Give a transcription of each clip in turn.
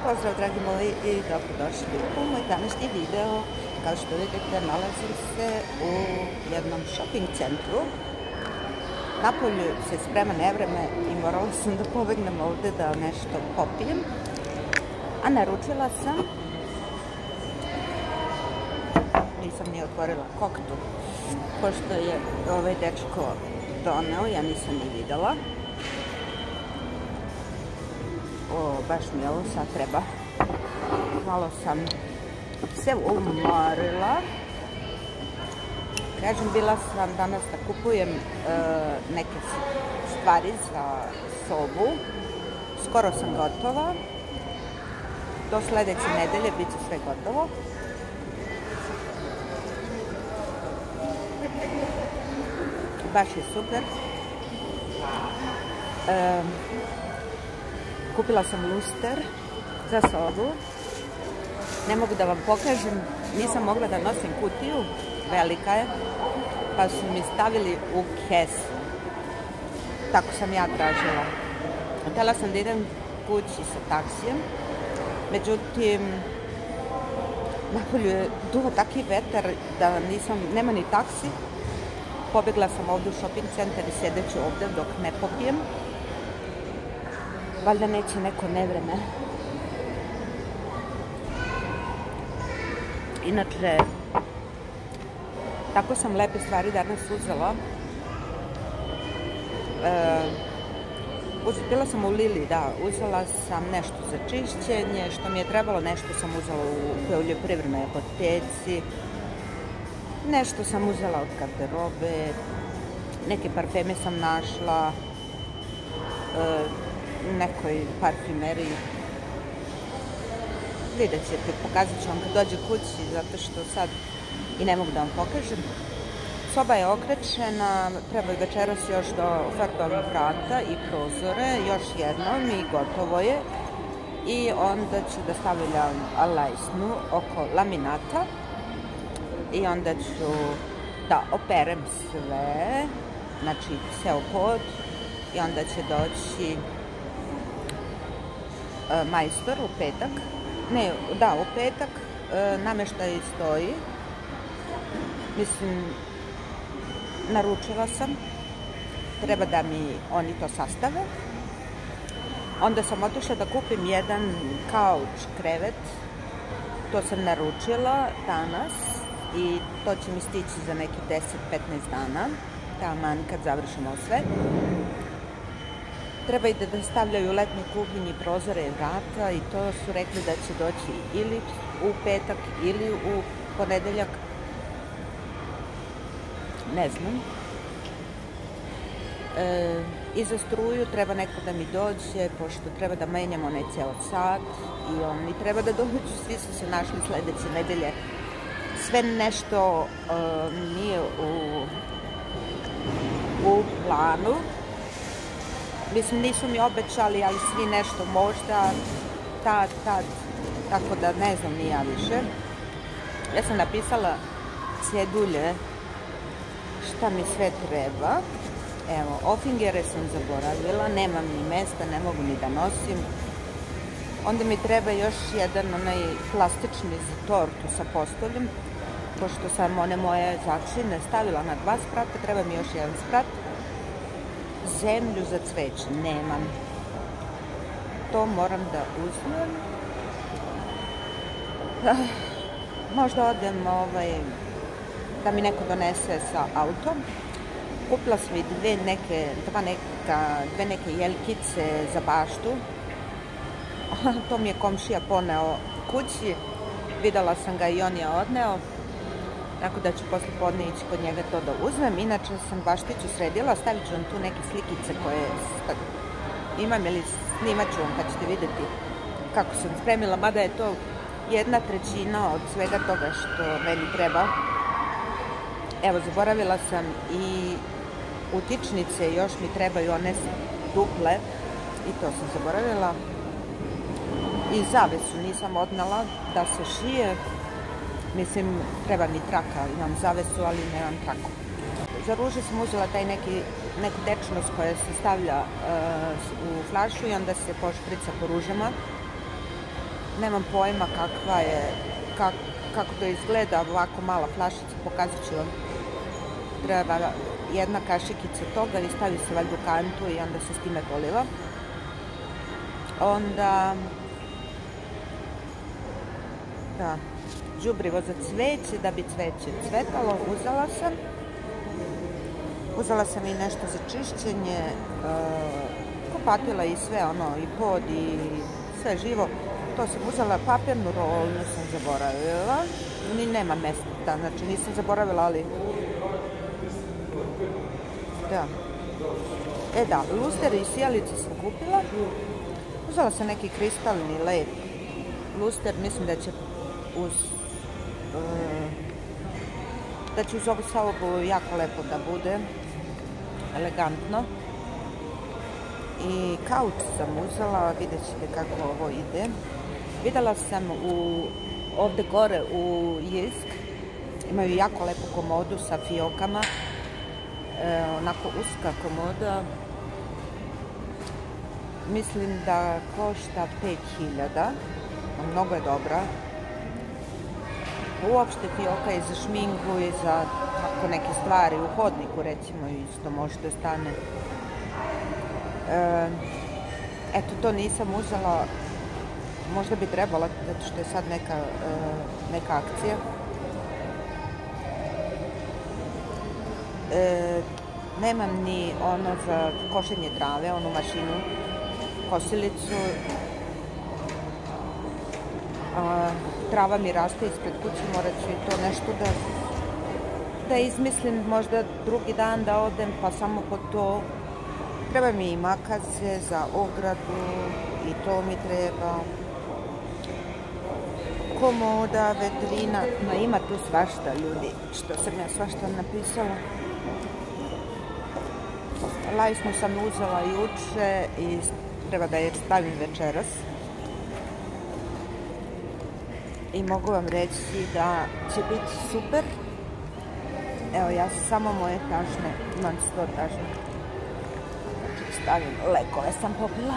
Pozdrav dragi moji i dobrodošli u moj današnji video. Kao što vidite, nalazim se u jednom shopping centru. Napolju se sprema nevreme i morala sam da pobegnem ovde da nešto popijem. A naručila sam, nisam ni otvorila koktu, pošto je ovaj dečko doneo, ja nisam ni videla. Baš mi ovo sad treba. Malo sam se umorila. Kažem, bila sam danas da kupujem neke stvari za sobu. Skoro sam gotova. Do sledeće nedelje bit će sve gotovo. Baš je super. Kupila sam luster za sobu. Ne mogu da vam pokažem, nisam mogla da nosim kutiju, velika je, pa su mi stavili u kesu. Tako sam ja tražila. Htela sam da idem kući sa taksijem, međutim, napolju je duvo taki vetar da nema ni taksi. Pobegla sam ovde u shopping centar i sedeću ovde dok ne popijem. Valjda neće neko nevreme. Inače, tako sam lepe stvari danas uzela. Bila sam u Lili, da, uzela sam nešto za čišćenje, što mi je trebalo, nešto sam uzela u poljoprivrednoj apoteci, nešto sam uzela od garderobe, neke parfeme sam našla, nekoj parfumeriji. Vidjet ćete, pokazat ću vam kad dođe kući, zato što sad i ne mogu da vam pokažem. Soba je okrečena, treba večeras još da ofarbam vrata i prozore, još jednom i gotovo je. I onda ću da stavljam lajsnu oko laminata i onda ću da operem sve, znači ceo pod, i onda će doći majstor u petak. Ne, da, u petak nameštaj stoji. Mislim, naručila sam. Treba da mi oni to sastave. Onda sam otišla da kupim jedan kauč, krevet. To sam naručila danas i to će mi stići za neki 10-15 dana. Taman kad završimo sve. Treba i da stavljaju u letnju kuhinji prozore i vrata i to su rekli da će doći ili u petak ili u ponedeljak. Ne znam. I za struju treba neko da mi dođe, pošto treba da menjamo onaj ceo sat i oni treba da dođu, svi su se našli sledeće nedelje. Sve nešto nije u planu. Mislim, nisu mi obećali, ali svi nešto možda, tad, tako da ne znam ni ja više. Ja sam napisala cedulje šta mi sve treba. Evo, ofingere sam zaboravila, nemam ni mesta, ne mogu ni da nosim. Onda mi treba još jedan onaj plastični za tortu sa postoljem, pošto sam one moje začine stavila na 2 sprata, treba mi još jedan sprat. Zemlju za cveće nemam. To moram da uzmem. Možda odem da mi neko donese sa autom. Kupila sam i dve neke jelkice za baštu. To mi je komšija poneo kući. Videla sam ga i on je odneo. Tako da ću posle podne ići kod njega to da uzmem. Inače sam baštiću sredila, stavit ću vam tu neke slikice koje imam ili snimat ću vam pa ćete vidjeti kako sam spremila, mada je to 1/3 od svega toga što meni treba. Evo, zaboravila sam i utičnice, još mi trebaju one duple i to sam zaboravila. I zavesu nisam odnala da se šije. Mislim, treba mi traka, imam zavesu, ali nemam traku. Za ruže sam uzela taj neku tečnost koja se stavlja u flašu i onda se pošprica po ružama. nemam pojma kakva je, kako to izgleda, ovako mala flašica, pokazat ću vam. Treba jedna kašikica toga i stavi se valjda u kantu i onda se s time poliva. Onda, da, đubrivo za cveće, da bi cveće cvetalo, uzela sam i nešto za čišćenje, kupatila i sve ono, i pod i sve živo. To sam uzela, papirnu rolnu sam zaboravila, ni nema mesta, znači nisam zaboravila, ali da. Da, luster i sijalice sam kupila. Uzela sam neki kristalni led luster, mislim da će uz ovu sobu jako lepo da bude, elegantno. I kauč sam uzela, vidjet ćete kako ovo ide. Videla sam ovde gore u Jysk, imaju jako lepu komodu sa fiokama, onako uska komoda. Mislim da košta 5.000, mnogo je dobra. Uopšte fioka je za šminku i za tako neke stvari, u hodniku recimo isto može da stane. Eto, to nisam uzela, možda bi trebala, zato što je sad neka akcija. Nemam ni ono za košenje trave, onu mašinu, kosilicu. Trava mi raste ispred kuće, morat ću i to nešto da izmislim, možda drugi dan da odem, pa samo po to. Treba mi i makaze za ogradu, i to mi treba. Komoda, vetrina, ma ima tu svašta, ljudi, što sam ja svašta napisala. Lajsnu sam uzela juče i treba da je stavim večeras. I mogu vam reći da će biti super. Evo, ja samo moje tašne, imam 100 tašne. Znači, stavim, lekove sam popila.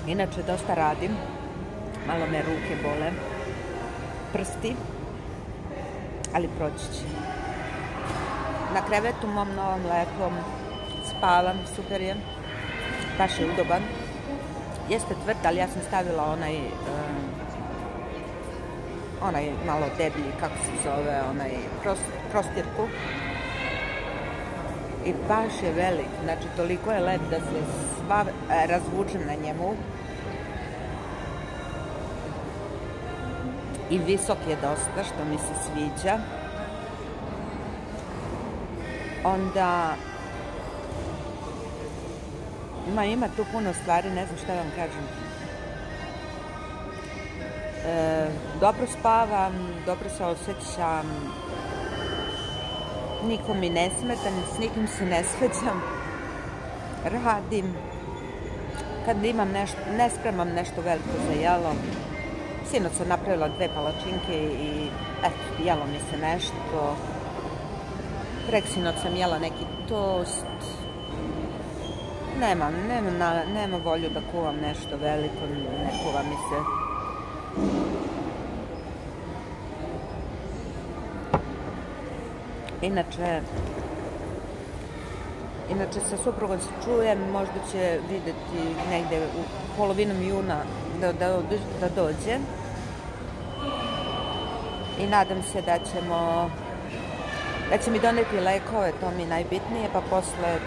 Inače, dosta radim. Malo me ruke bole. Prsti. Ali proći će. Na krevetu mom novom lepom spavam, super je. Baš je udoban. Jeste tvrd, ali ja sam stavila onaj malo deblji, kako se zove, onaj prostirku. I baš je velik, znači toliko je lep da se sva razvučem na njemu. I visok je dosta, što mi se sviđa. Onda ima tu puno stvari, ne znam šta vam kažem. Dobro spavam, dobro se osjećam, niko mi ne smeta, s nikim se ne svađam, radim. Kad imam nešto, ne spremam nešto veliko za jelo. Sinoć sam napravila 2 palačinke i eto, jelo mi se nešto. Preksinoć sam jela neki tost. Nemam volju da kuvam nešto veliko, ne kuva mi se. Inače sa suprugom se čujem, možda će videti negde u polovinom juna da dođe. I nadam se da će mi doneti lekove, to mi je najbitnije, pa posle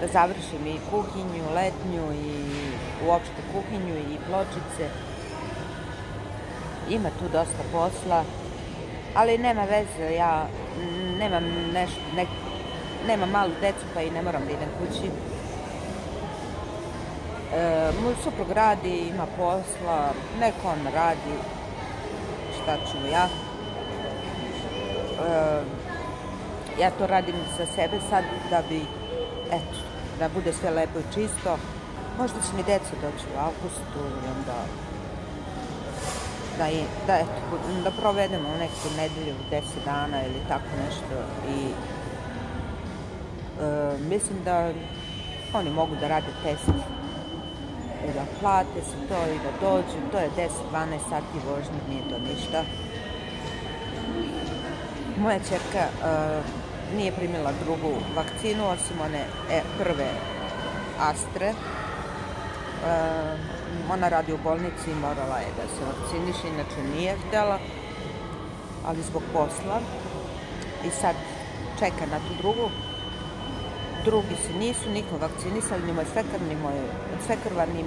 da završim i kuhinju, letnju i uopšte kuhinju i pločice. Ima tu dosta posla, ali nema veze, ja nemam malu decu pa i ne moram da idem kući. Moj suprug radi, ima posla, neko on radi, šta ću ja. Ja to radim za sebe sad da bi, eto, da bude sve lepo i čisto. Možda će mi deca doći u avgustu i onda da provedemo neku nedelju, 10 dana ili tako nešto. I mislim da oni mogu da rade test i da plate se to i da dođu. To je 10-12 sati vožnje, nije to ništa. Moja ćerka nije primila drugu vakcinu osim one prve Astre. Ona radi u bolnici i morala je da se vakciniše, inače nije htjela, ali zbog posla. I sad čeka na tu drugu. Drugi se nisu niko vakcinisali, ni moj svekrva, ni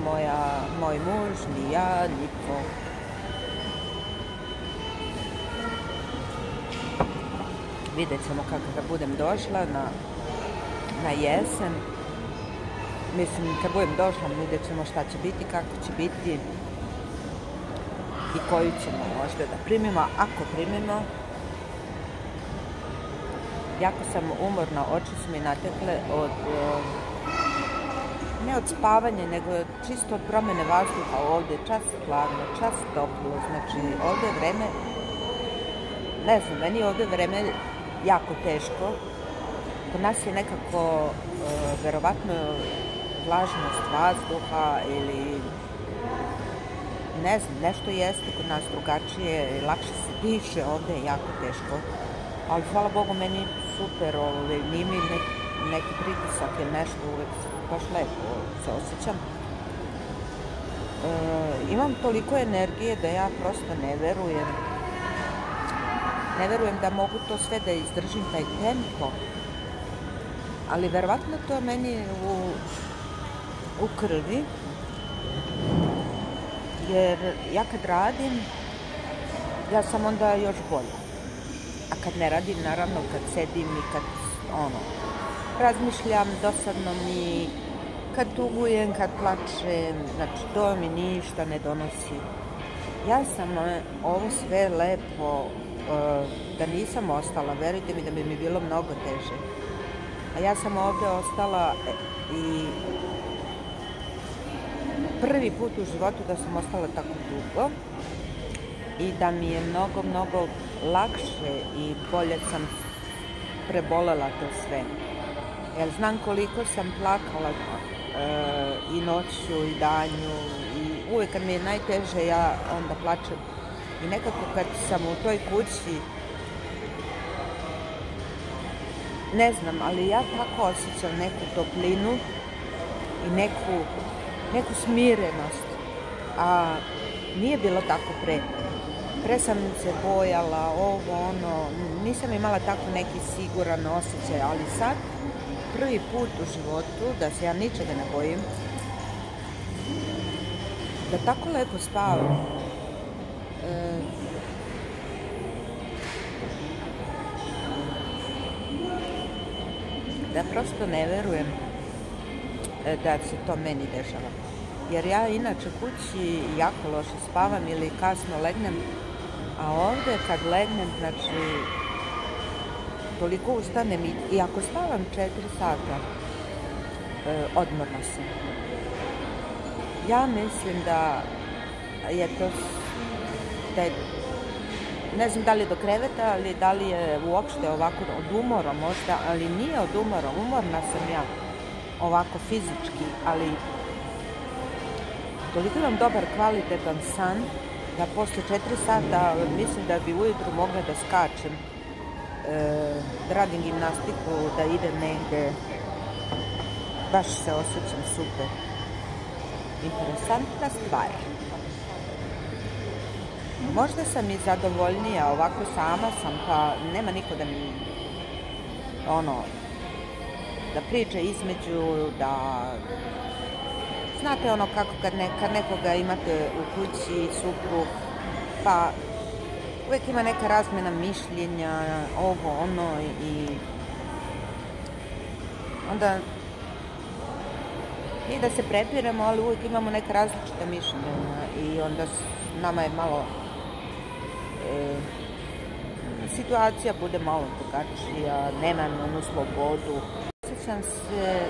moj muž, ni ja, niko. Vidjet ćemo kako da budem došla na jesen. Mislim, kad budem došla, vidjet ćemo šta će biti, kako će biti i koju ćemo možda da primimo, ako primimo. Jako sam umorna, oči su mi natekle ne od spavanja, nego čisto od promjene vazduha ovdje, čas hladno, čas toplo, znači ovdje je vreme, ne znam, meni je ovdje vreme jako teško. Kod nas je nekako, verovatno, vlažnost vazduha ili ne znam, nešto jeste kod nas drugačije, lakše se diše, ovdje je jako teško. Ali hvala Bogu, meni super, nije mi neki pritisak ili nešto, uvek baš lepo se osjećam. Imam toliko energije da ja prosto ne verujem. Ne verujem da mogu to sve da izdržim, taj tempo. Ali verovatno to meni u krvi. Jer ja kad radim, ja sam onda još bolja. A kad ne radim, naravno, kad sedim i kad, razmišljam, dosadno mi, kad tugujem, kad plačem, znači to mi ništa ne donosi. Ja sam ovo sve lepo, da nisam ostala, verujte mi da bi mi bilo mnogo teže. A ja sam ovdje ostala i prvi put u životu da sam ostala tako dugo i da mi je mnogo, mnogo lakše i bolje sam prebolela to sve. Jer znam koliko sam plakala i noću i danju i uvijek kad mi je najteže ja onda plačem. I nekako kad sam u toj kući, ne znam, ali ja tako osjećam neku toplinu i neku smirenost. A nije bilo tako pre. Pre sam se bojala, nisam imala tako neki siguran osjećaj, ali sad, prvi put u životu, da se ja ničega ne bojim, da tako lepo spavam. Da prosto ne verujem da se to meni dešava. Jer ja inače kući jako loše spavam ili kasno legnem, a ovdje kad legnem, znači, toliko ustanem i ako spavam 4 sata, odmorna sam. Ja mislim da je to, ne znam da li je do kreveta, ali da li je uopšte ovako od umora možda, ali nije od umora, umorna sam ja, ovako fizički, ali toliko imam dobar, kvalitetan san, da posle 4 sata mislim da bi ujutru mogla da skačem, da radim gimnastiku, da idem negde, baš se osjećam super. Interesantna stvar. Možda sam i zadovoljnija, ovako sama sam, pa nema niko da mi, da priča između, da, znate kako kad nekoga imate u kući, suprug, pa uvijek ima neka razmjena mišljenja, i onda i da se prepiramo, ali uvijek imamo neka različita mišljenja i onda nama je malo situacija bude malo drugačija, nemam onu slobodu. Osjećam se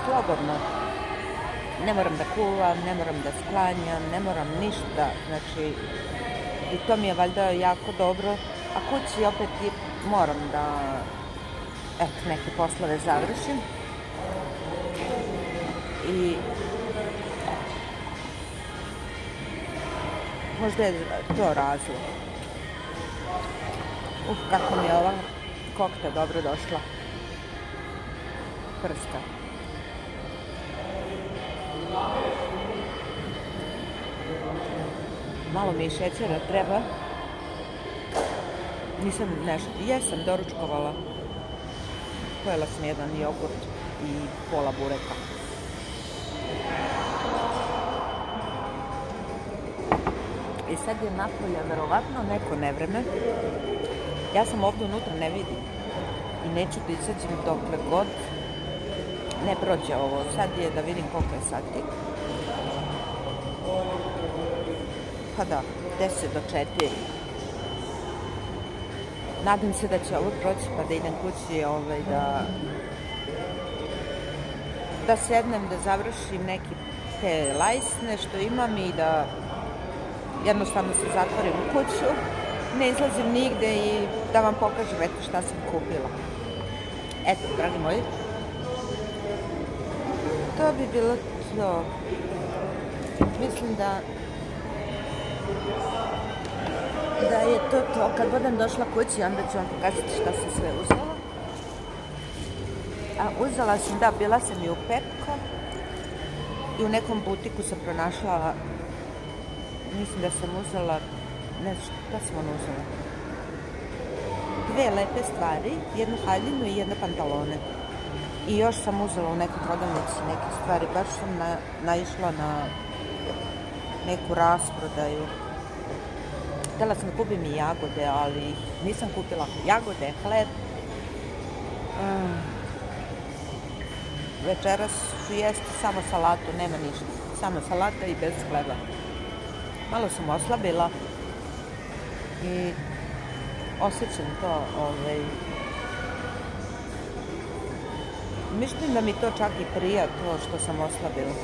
slobodno. Ne moram da kuvam, ne moram da sklanjam, ne moram ništa, znači i to mi je valjda jako dobro A kući opet moram da neke poslove završim. I možda je to razlog. Kako mi je ova kokta dobro došla. Prska. Malo mi je šećera treba. Nisam nešto, jesam doručkovala. Pojela sam jedan jogurt i pola bureka. I sad je napolje verovatno neko nevreme. Ja sam ovdje unutra ne vidim. I neću da izađem dokle god ne prođe ovo. Sad je da vidim koliko je sati. Pa da, 10 do 4. Nadam se da će ovo proći pa da idem kući da sednem, da završim neke te lajsne što imam i da jednostavno se zatvorim u kuću. Ne izlazim nigde i da vam pokažem eto šta sam kupila. Eto, dragi moji, to bi bilo to. Mislim da je to to. Kad budem došla kući, onda ću vam pokazati šta sam sve uzela. A uzela sam, da, bila sam i u Pepko i u nekom butiku sam pronašla, mislim da sam uzela, ne znam šta sam ono uzela. 2 lepe stvari, jednu haljinu i jedne pantalone. I još sam uzela u nekoj prodavnici neke stvari, baš sam naišla na neku rasprodaju. Htjela sam da kupim i jagode, ali nisam kupila jagode, hleb. Večeras ću jesti samo salatu, nema ništa. Samo salata i bez hleba. Malo sam oslabila i osjećam to. Mislim da mi to čak i prija, to što sam oslabila.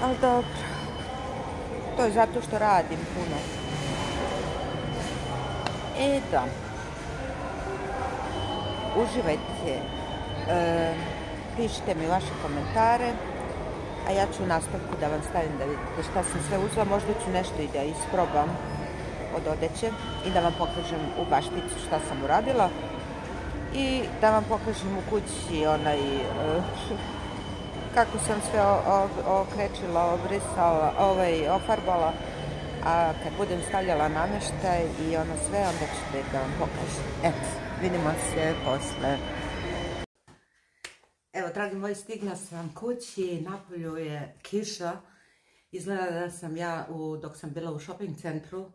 Ali dobro. To je zato što radim puno. Da. Uživajte. Pišite mi vaše komentare. A ja ću u nastavku da vam stavim da vidite šta sam sve uzela. Možda ću nešto i da isprobam od odeće. I da vam pokažem u baštici šta sam uradila. I da vam pokažem u kući kako sam sve okrečila, obrisala, ofarbala, a kad budem stavljala namještaj i sve, onda ću da vam pokažem. Eto, vidimo se posle. Evo, dragi moji, stigla sam kući, napolju je kiša. Izgleda da sam ja, dok sam bila u shopping centru,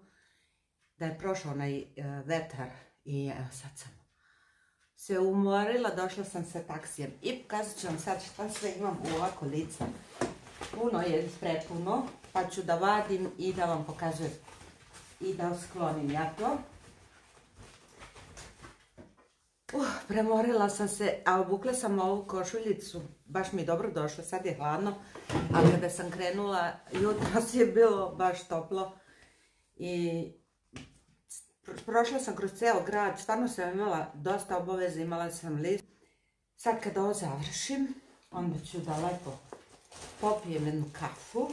da je prošao onaj vetar i evo sad sam se umorila, došla sam sa taksijem i pokazat ću vam sad šta sve imam u ova kolica. Puno je prepuno, pa ću da vadim i da vam pokazujem i da sklonim ja to. Premorila sam se, a obukla sam ovu košuljicu, baš mi je dobro došla, sad je hladno, ali kada sam krenula, jutros je bilo baš toplo i prošla sam kroz ceo grad, stvarno sam imala dosta obaveza, imala sam list. Sad kada ovo završim, onda ću da lepo popijem jednu kafu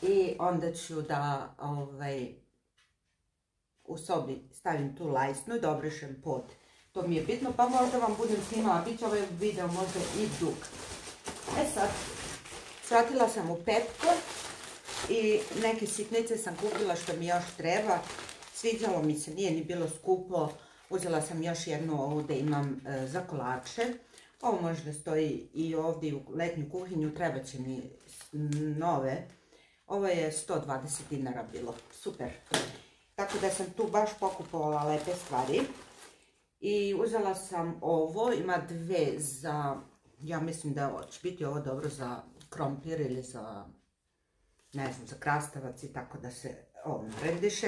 i onda ću da u sobi stavim tu lajsnu i da obrišem pod. To mi je bitno, pa možda vam budem snimala, bit će ovaj video možda i dug. Sad, svratila sam u Pepko i neke sitnice sam kupila što mi još treba. Sviđalo mi se, nije ni bilo skupo. Uzela sam još jednu ovu da imam za kolače. Ovo može da stoji i ovdje u letnju kuhinju, treba će mi nove. Ovo je 120 dinara bilo, super. Tako da sam tu baš pokupovala lepe stvari. I uzela sam ovo, ima 2 za, ja mislim da će biti ovo dobro za krompir ili za, ne znam, za krastavac i tako da se ovo rendiše.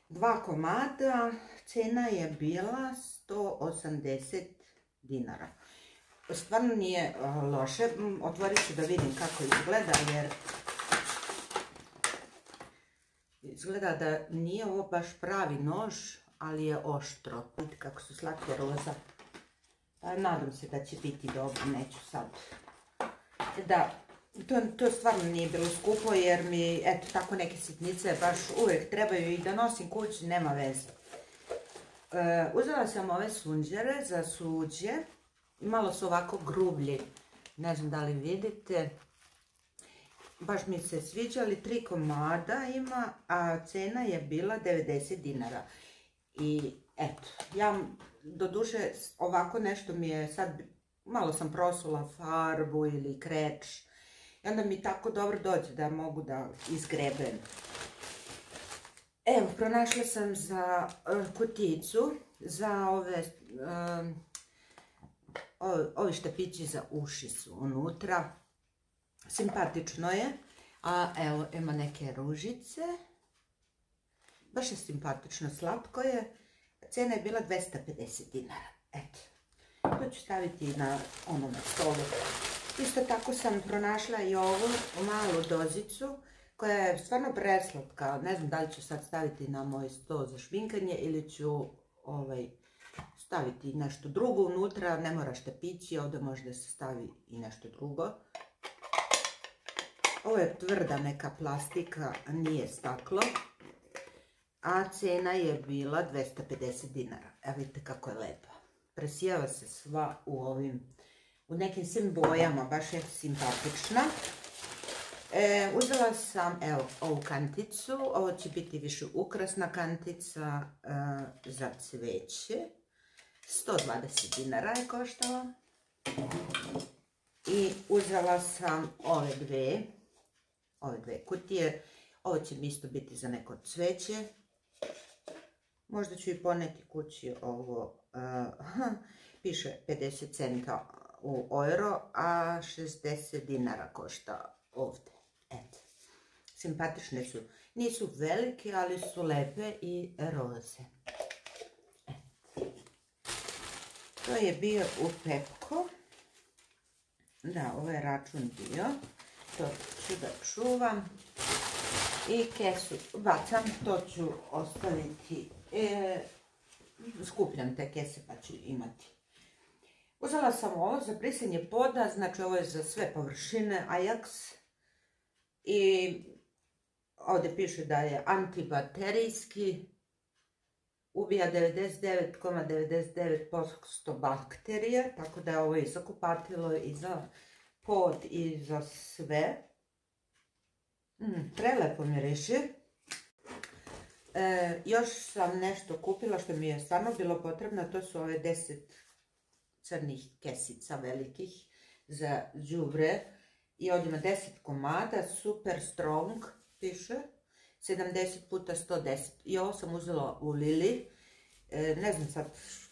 2 komada, cena je bila 180 dinara. Stvarno nije loše, otvorit ću da vidim kako izgleda jer Izgleda da nije ovo baš pravi nož, ali je oštro. Vidite kako su slatke roza. Nadam se da će biti dobro, neću sad. Da, to stvarno nije bilo skupo jer mi, eto, tako neke sitnice baš uvijek trebaju i da nosim kući, nema veze. Uzela sam ove sunđere za suđe. Malo su ovako grublji. Ne znam da li vidite. Baš mi se sviđali, 3 komada ima, a cena je bila 90 dinara. I eto, ja doduše ovako nešto mi je sad, malo sam prosula farbu ili kreč. I onda mi tako dobro dođe da mogu da izgrebem. Evo, pronašla sam za kuticu, za ovi štapići za uši su unutra. Simpatično je, a evo ima neke ružice, baš je simpatično, slatko je, cena je bila 250 dinara, eto, to ću staviti na onome stolu. Isto tako sam pronašla i ovu malu dozicu, koja je stvarno preslatka, ne znam da li ću sad staviti na moj sto za šminkanje ili ću staviti nešto drugo unutra, ne mora štapići, ovdje može da se stavi i nešto drugo. Ovo je tvrda neka plastika, nije staklo, a cena je bila 250 dinara. Evo vidite kako je lepa. Presijava se sva u nekim svim bojama, baš je simpatična. Uzela sam, evo, ovu kanticu, ovo će biti više ukrasna kantica za cveće. 120 dinara je koštala. I uzela sam ove dve kutije. Ovo će mi isto biti za neko cveće. Možda ću i poneti kući ovo. Piše 50 centa u euro, a 60 dinara košta ovdje. Eto. Simpatične su. Nisu velike, ali su lepe i roze. To je bio u Pepko. Da, ovo je račun bio. To ću da čuvam. I kesu bacam, to ću ostaviti. Skupljam te kese pa ću imati. Uzela sam ovo za brisanje poda, znači ovo je za sve površine, Ajax. I ovdje piše da je antibakterijski, ubija 99,99% bakterije, tako da je ovo i za kupatilo i za pod i za sve. Prelepo miriši. Još sam nešto kupila što mi je stvarno bilo potrebno, to su ove 10 crnih kesica velikih za đubre. I ovdje ima 10 komada, super strong, piše, 70 puta 110. I ovo sam uzela u Lili. Ne znam sad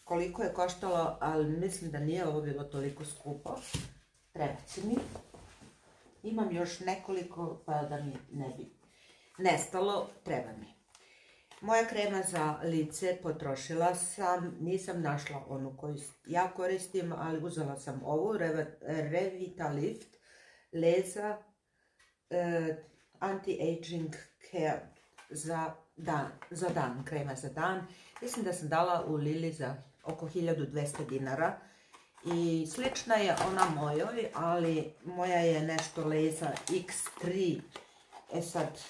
koliko je koštalo, ali mislim da nije ovo bilo toliko skupo. Treba će mi. Imam još nekoliko, pa da mi ne bi nestalo, treba mi. Moja krema za lice potrošila sam, nisam našla onu koju ja koristim, ali uzela sam ovu, Revitalift Leza Anti-Aging Care za dan, krema za dan. Mislim da sam dala u Lili za oko 1200 dinara. I slična je ona mojoj, ali moja je nešto Leza X3. Sad,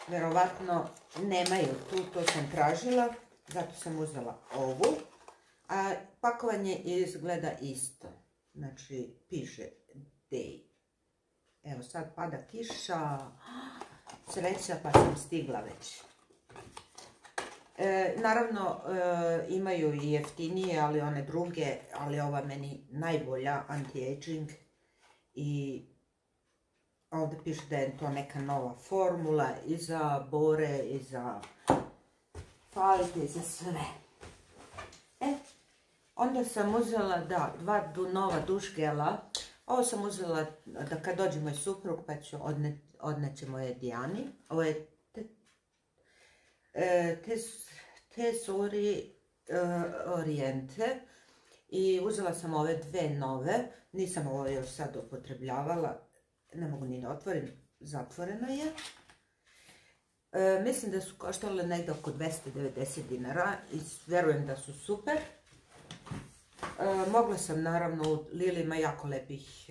verovatno nemaju tu, to sam tražila, zato sam uzela ovu. A pakovanje izgleda isto. Znači, piše Day. Evo sad pada kiša, sreća pa sam stigla već. Naravno imaju i jeftinije, ali one druge, ali ova meni najbolja anti-aging. I ovdje piše da je to neka nova formula i za bore, i za falite, i za sve. Onda sam uzela, da, 2 nova duš gela. Ovo sam uzela da kad dođe moj suprug pa ću odneći moje Dijani. Ovo je Tesori Oriente. I uzela sam ove 2 nove. Nisam ovo još sad upotrebljavala. Ne mogu ni da otvorim. Zatvorena je. Mislim da su koštale negdje oko 290 dinara i verujem da su super. Mogla sam, naravno, u Lili ima jako lepih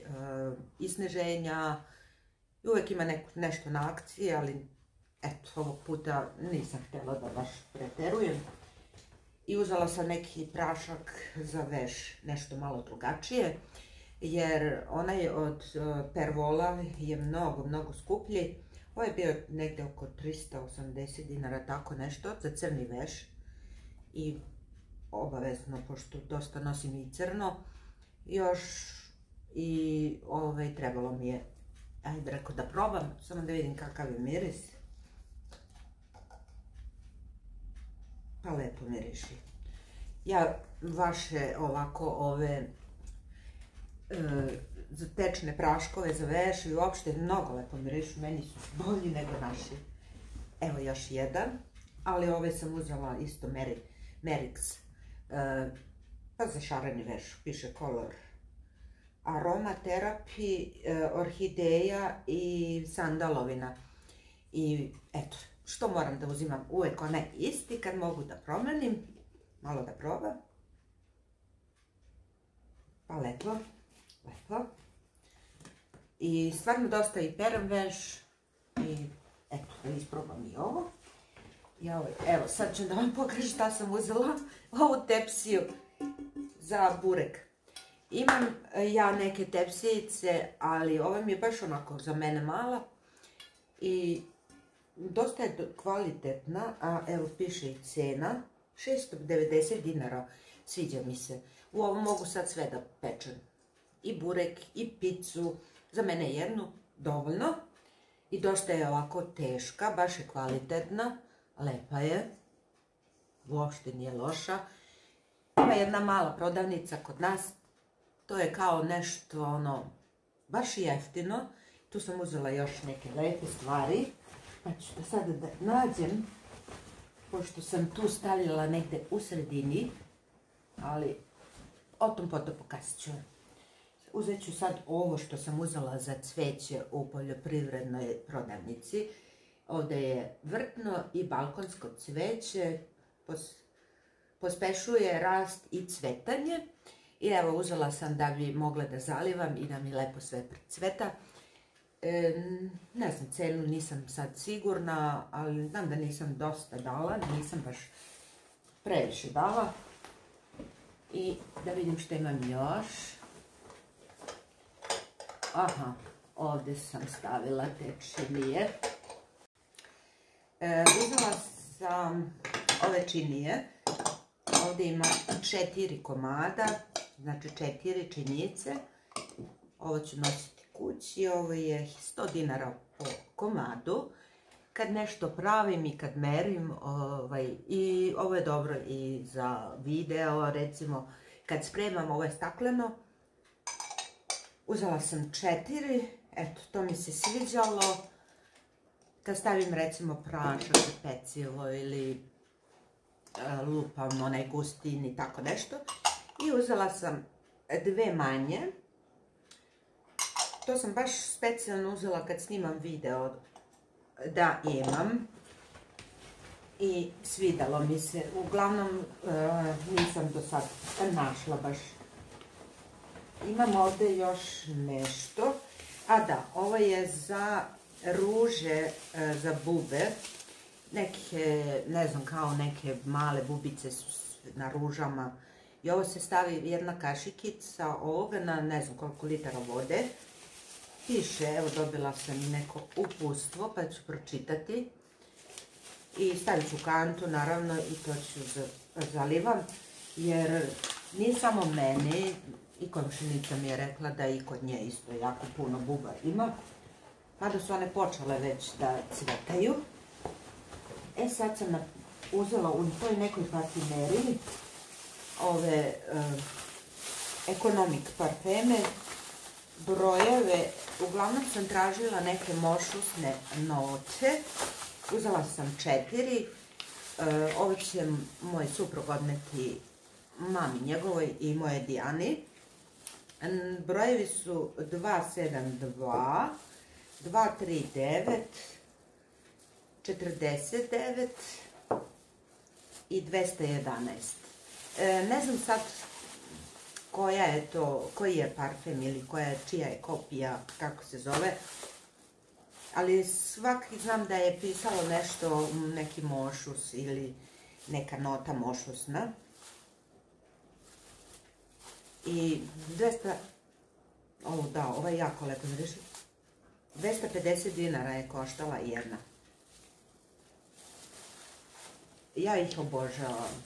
isneženja. Uvijek ima nešto na akciji, ali eto, ovog puta nisam htjela da baš preterujem. I uzela sam neki prašak za veš, nešto malo drugačije, jer onaj od Perwola je mnogo skuplji. Ovo je bio negdje oko 380 dinara, tako nešto, za crni veš. I obavezno, pošto dosta nosim i crno, još i trebalo mi je, ajde rekao da probam, samo da vidim kakav je miris. Pa lepo miriši. Ja vaše ovako ove tečne praškove za veš i uopšte mnogo lepo mirišu, meni su bolji nego naši. Evo još jedan, ali ove sam uzela isto Merix, pa za šareni veš, piše Color Aromatherapy, orhideja i sandalovina. I eto, što moram da uzimam uvek onaj isti kad mogu da promenim, malo da probam. Pa lepo. I stvarno dosta i perem veš i eto, da isprobam i ovo. Evo, sad ću da vam pokažem šta sam uzela, ovu tepsiju za burek. Imam ja neke tepsijice, ali ova mi je baš onako za mene mala i dosta je kvalitetna, a evo piše i cena, 690 dinara, sviđa mi se. U ovom mogu sad sve da pečem, i burek, i picu, za mene jednu, dovoljno. I dosta je ovako teška, baš je kvalitetna, lepa je, uopšte nije loša. Ima jedna mala prodavnica kod nas, to je kao nešto ono, baš jeftino. Tu sam uzela još neke lepe stvari, pa ću da sada da nađem, pošto sam tu stavila negde u sredini, ali o tom potom pokazat ću. Uzet ću sad ovo što sam uzela za cveće u poljoprivrednoj prodavnici. Ovdje je vrtno i balkonsko cveće, pospešuje rast i cvetanje. I evo, uzela sam da bi mogla da zalivam i da mi lepo sve cveta. Ne znam, cenu nisam sad sigurna, ali znam da nisam dosta dala, nisam baš previše dala. I da vidim što imam još. Aha, ovdje sam stavila te činije. Uzela sam ove činije. Ovdje ima 4 komada, znači 4 činijice. Ovo ću nositi kući, ovo je 100 dinara po komadu. Kad nešto pravim i kad merim, i ovo je dobro i za video, recimo kad spremam, ovo je stakleno. Uzela sam 4, eto, to mi se sviđalo. Kad stavim recimo prašak za pecivo ili lupam onaj gustin i tako nešto. I uzela sam 2 manje. To sam baš specijalno uzela kad snimam video da imam. I svidalo mi se. Uglavnom nisam do sad našla baš. Imam ovdje još nešto. A da, ovo je za ruže za bube. Neke, ne znam, kao neke male bubice su na ružama. I ovo se stavi jedna kašikica ovoga na ne znam koliko litara vode. Piše, evo dobila sam i neko uputstvo pa ću pročitati. I stavit ću kantu naravno i to ću zalivam. Jer nije samo meni, i komšinica mi je rekla da i kod nje isto jako puno buba ima. Pa da su one počele već da cvetaju. E sad sam uzela u toj nekoj parfumeriji ove Economic parfeme, brojeve, uglavnom sam tražila neke mošusne note, uzela sam 4, ovo će moj suprug odneti mami njegovoj i moje Dijani. Brojevi su 272, 239, 49 i 211. Ne znam sad koja je to, koji je parfem ili čija je kopija, kako se zove, ali svaki znam da je pisalo nešto, neki mošus ili neka nota mošusna. I 200, da, ovo je jako lepo, vidiš? 250 dinara je koštala jedna. Ja ih obožavam.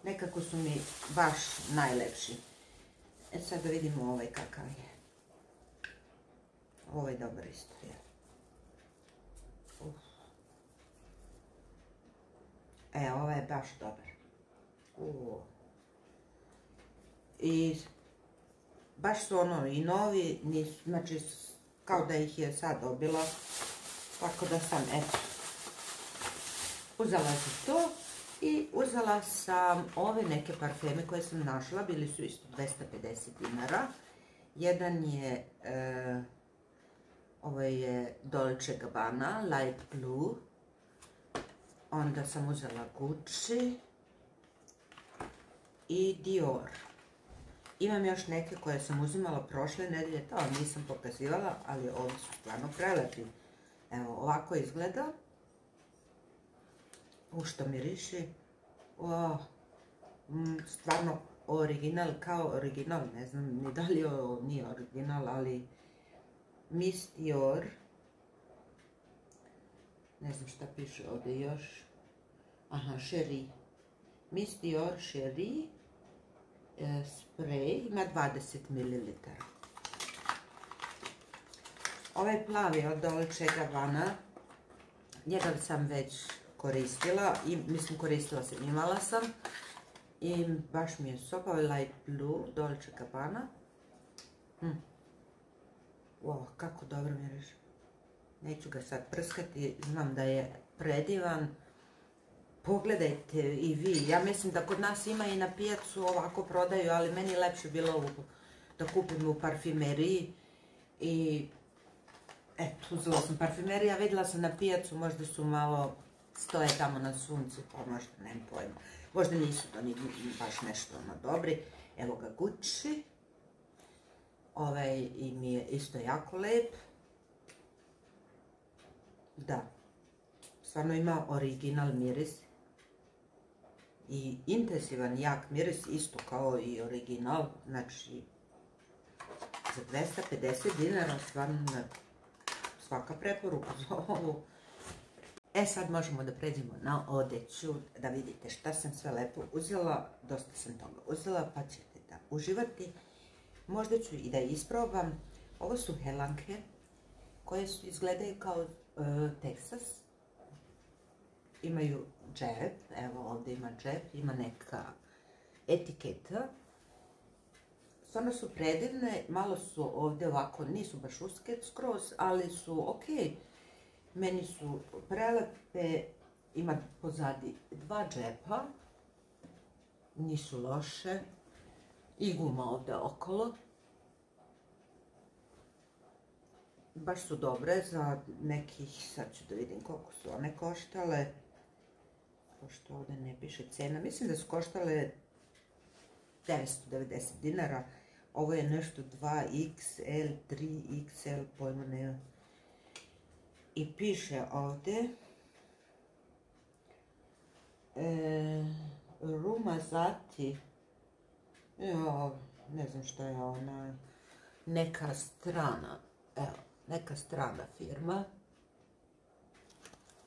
Nekako su mi baš najlepši. Sad da vidimo ovaj kakav je. Ovo je dobar isto, je. Ovo je baš dobar. I baš su ono i novi, znači kao da ih je sad dobila. Tako da sam, eto, uzela sam to i uzela sam ove neke parfeme koje sam našla, bili su isto 250 dinara. Jedan je, ovo je Dolce Gabbana, Light Blue. Onda sam uzela Gucci i Dior. Imam još neke koje sam uzimala prošle nedelje, to nisam pokazivala, ali ovi su stvarno prelepi. Evo, ovako izgleda. U što miriši. Stvarno original, kao original, ne znam ni da li ovo nije original, ali Miss Dior. Ne znam šta piše ovdje još. Aha, Cherie. Miss Dior Cherie. Sprej, ima 20 ml. Ovaj plavi od Dolce Gabbana, njega sam već koristila, mislim koristila sam, imala sam. I baš mi je super, Light Blue, Dolce Gabbana. Wow, kako dobro miriši. Neću ga sad prskati, znam da je predivan. Pogledajte i vi, ja mislim da kod nas ima i na pijacu ovako prodaju, ali meni je lepše bilo da kupim u parfimeriji. I eto, uzela sam parfimeriju, a vidjela sam na pijacu, možda su malo stoje tamo na suncu, pa možda, nemam pojma. Možda nisu to ni baš nešto dobri. Evo ga Gucci. Ovaj mi je isto jako lep. Da, stvarno ima original miris. I intenzivan, jak miris, isto kao i original. Znači, za 250 dinara stvarno svaka preporuka za ovo. Sad možemo da pređemo na odeću, da vidite šta sam sve lepo uzela. Dosta sam toga uzela, pa ćete da uživati. Možda ću i da isprobam. Ovo su helanke, koje izgledaju kao Teksas. Imaju džep, evo ovdje ima džep, ima neka etiketa. Stvarno su predivne, malo su ovdje ovako, nisu baš uske skroz, ali su ok. Meni su prelepe, ima pozadi 2 džepa, nisu loše. I guma ovdje okolo. Baš su dobre za nekih, sad ću da vidim koliko su one koštale. Pošto ovdje ne piše cena, mislim da su koštale 990 dinara. Ovo je nešto 2XL, 3XL, pojma nema. I piše ovdje Rumazati. Ne znam šta je ona, neka strana, evo, neka strana firma.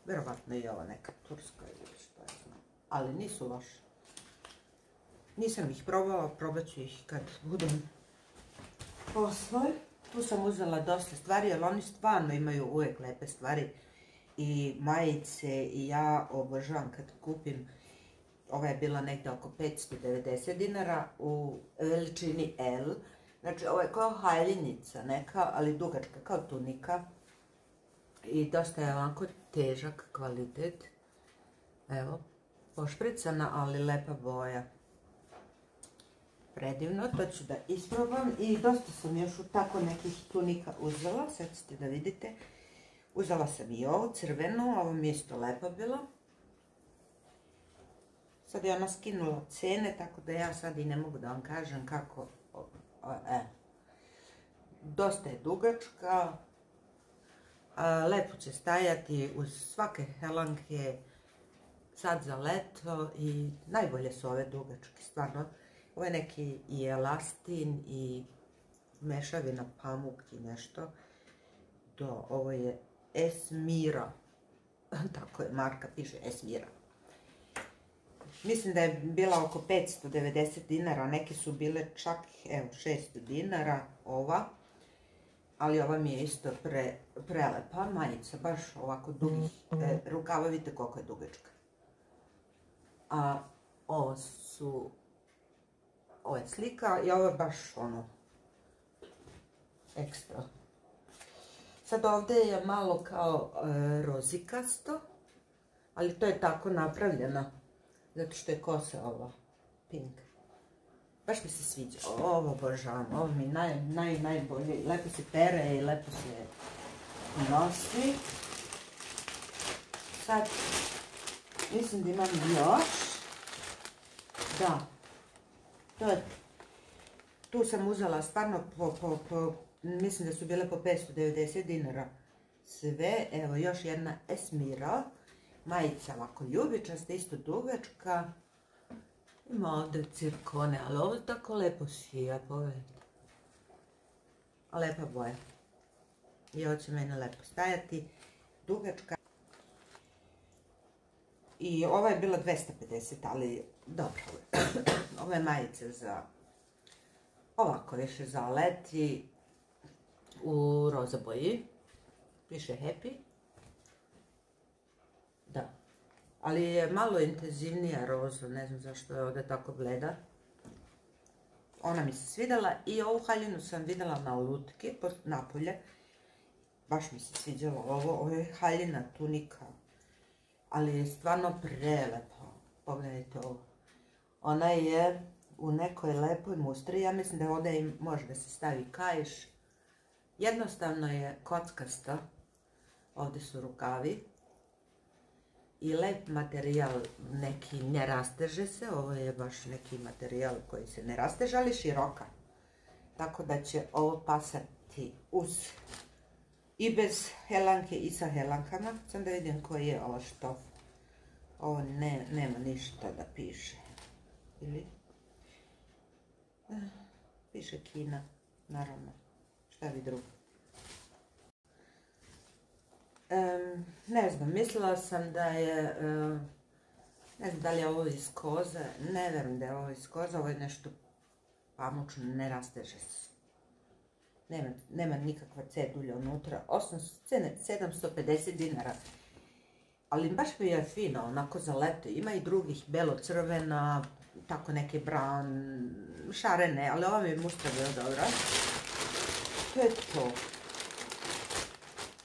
Vjerovatno je ovo neka turska ili što je znam, ali nisu loše. Nisam ih probala, probat ću ih kad budem poslije. Tu sam uzela dosta stvari, jer oni stvarno imaju uvijek lepe stvari. I majice, i ja obožavam kad kupim. Ova je bila negdje oko 590 dinara u veličini L. Znači ovo je kao haljinjica neka, ali dugačka, kao tunika. I dosta je ovako težak kvalitet. Evo, pošpricana, ali lepa boja. Predivno, to ću da isprobam. I dosta sam još u tako nekih tunika uzela, sad ćete da vidite. Uzela sam i ovu crvenu, ovo mi je isto lepo bilo. Sad je ona skinula cene, tako da ja sad i ne mogu da vam kažem kako... Dosta je dugačka. Lepo će stajati uz svake helanke sad za leto i najbolje su ove dugačke, stvarno. Ovo je neki i elastin i mešavina pamuk i nešto. Ovo je Esmira, tako je marka, piše Esmira. Mislim da je bila oko 590 dinara, neke su bile čak, evo, 600 dinara, ova. Ali ova mi je isto prelepa, majica, baš ovako dugih rukava, vidite koliko je dugačka. A ovo je slika i ovo je baš ono, ekstra. Sad ovdje je malo kao rozikasto, ali to je tako napravljeno, zato što je kosa ova, pink. Baš mi se sviđa, ovo obožavam, ovo mi je najbolje, lepo se pere i lepo se nosi. Sad, mislim da imam još, da, tu sam uzela stvarno mislim da su bile po 590 dinara sve, evo još jedna Esmira, majica ovako ljubičasta, isto dugačka. Ima ovdje cirkone, ali ovo tako lepo sija, pogledajte. A lepa boja. I ovo će meni lepo stajati. Dugačka. I ova je bila 250, ali dobro. Ova je majica za ovako više za leti u roza boji. Piše Happy. Da. Ali je malo intenzivnija roza, ne znam zašto je ovdje tako bleda. Ona mi se svidjela i ovu haljinu sam vidjela na lutki napolje. Baš mi se sviđalo ovo je haljina tunika. Ali je stvarno prelepa. Pogledajte ovo. Ona je u nekoj lepoj mustri. Ja mislim da ovdje može da se stavi kaiš. Jednostavno je kockasta. Ovdje su rukavi. I lep materijal, neki ne rasteže se, ovo je baš neki materijal koji se ne rasteže, ali široka. Tako da će ovo pasati uz i bez helanke i sa helankama. Sam da vidim koji je ovo štof. Ovo nema ništa da piše. Ili? Piše Kina, naravno. Šta vi drugo? Ne znam, mislila sam da je, ne znam da li je ovo iz koze, ne vjerujem da je ovo iz koze, ovo je nešto pamučno, ne rasteže se. Nema nikakva cedulja unutra, 750 dinara. Ali baš mi je fino, onako za leto, ima i drugih, belo-crvena, tako neke brown, šarene, ali ova mi je mustra bila dobra. To je to.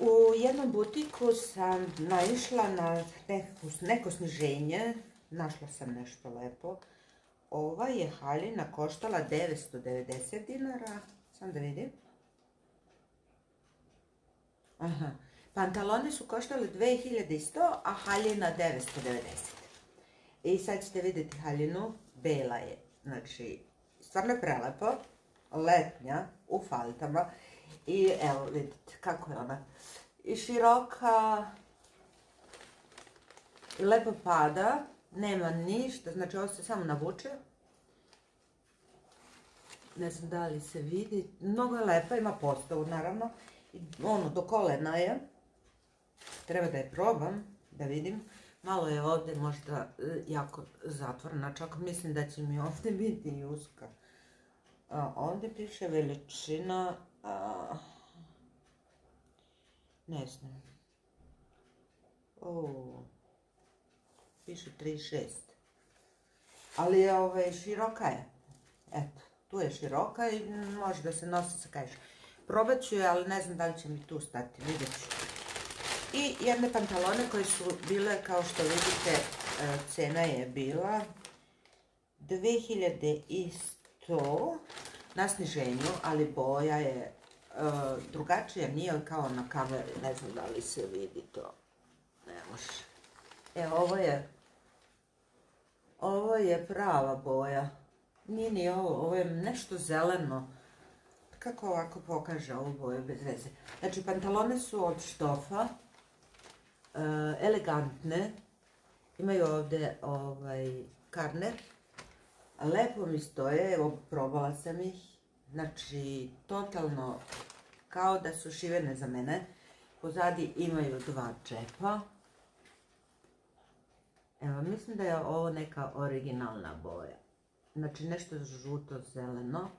U jednom butiku sam naišla na neko sniženje, našla sam nešto lepo. Ova je haljina koštala 990 dinara, sam da vidim. Aha, pantaloni su koštali 2100, a haljina 990. I sad ćete vidjeti haljinu, bela je, znači stvarno je prelepo, letnja, u faltama. I evo vidite kako je ona. I široka, i lepo pada, nema ništa, znači ovo se samo navuče. Ne znam da li se vidi, mnogo je lepa, ima postavu naravno. I ono, do kolena je. Treba da je probam, da vidim. Malo je ovdje možda jako zatvorena, čak mislim da će mi ovdje biti i uska. Ovdje piše veličina, ne znam. Piše 36. Ali je široka je. Eto, tu je široka i može da se nosi sa kaiš. Probat ću je, ali ne znam da li će mi tu stati, vidjet ću. I jedne pantalone koje su bile, kao što vidite, cena je bila 2100 na sniženju, ali boja je drugačije, nije kao na kameri, ne znam da li se vidi to, ne može. Ovo je prava boja, nije ni ovo je nešto zeleno, kako ovako pokaže ovu boju bez veze. Znači, pantalone su od štofa, elegantne, imaju ovdje karner, lepo mi stoje, evo probala sam ih, znači totalno kao da su šivene za mene. Pozadi imaju 2 džepa. Evo, mislim da je ovo neka originalna boja. Znači nešto žuto-zeleno.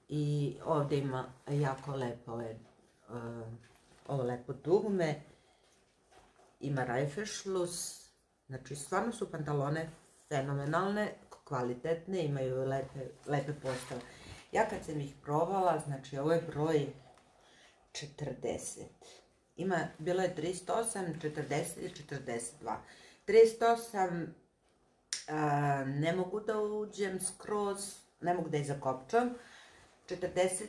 I ovdje ima jako lepo ovo lepo dugme. Ima rajfešlus. Znači stvarno su pantalone fenomenalne, kvalitetne, imaju lepe postave. Ja kad sam ih probala, znači ovo je broj 40. Bilo je 38, 40 i 42. 38 ne mogu da uđem skroz, ne mogu da ih zakopčam. 40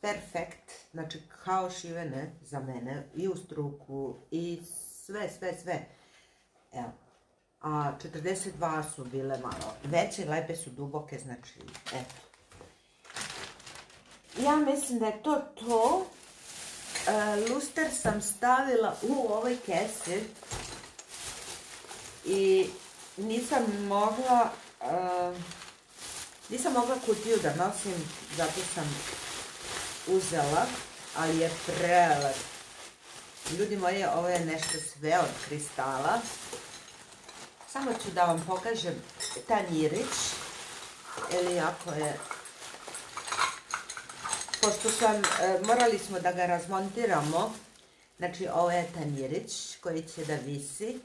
perfekt, znači kao šivene za mene i u struku i sve. Evo. A 42 su bile malo veće, lepe su duboke, znači eto. Ja mislim da je to to. Luster sam stavila u ovoj kesi i nisam mogla kutiju da nosim, zato sam uzela, ali je prelep. Ljudi moji, ovo je nešto sve od kristala. Samo ću da vam pokažem tanjirić, ili ako je, pošto morali smo da ga razmontiramo, znači ovo je tanjirić koji će da visi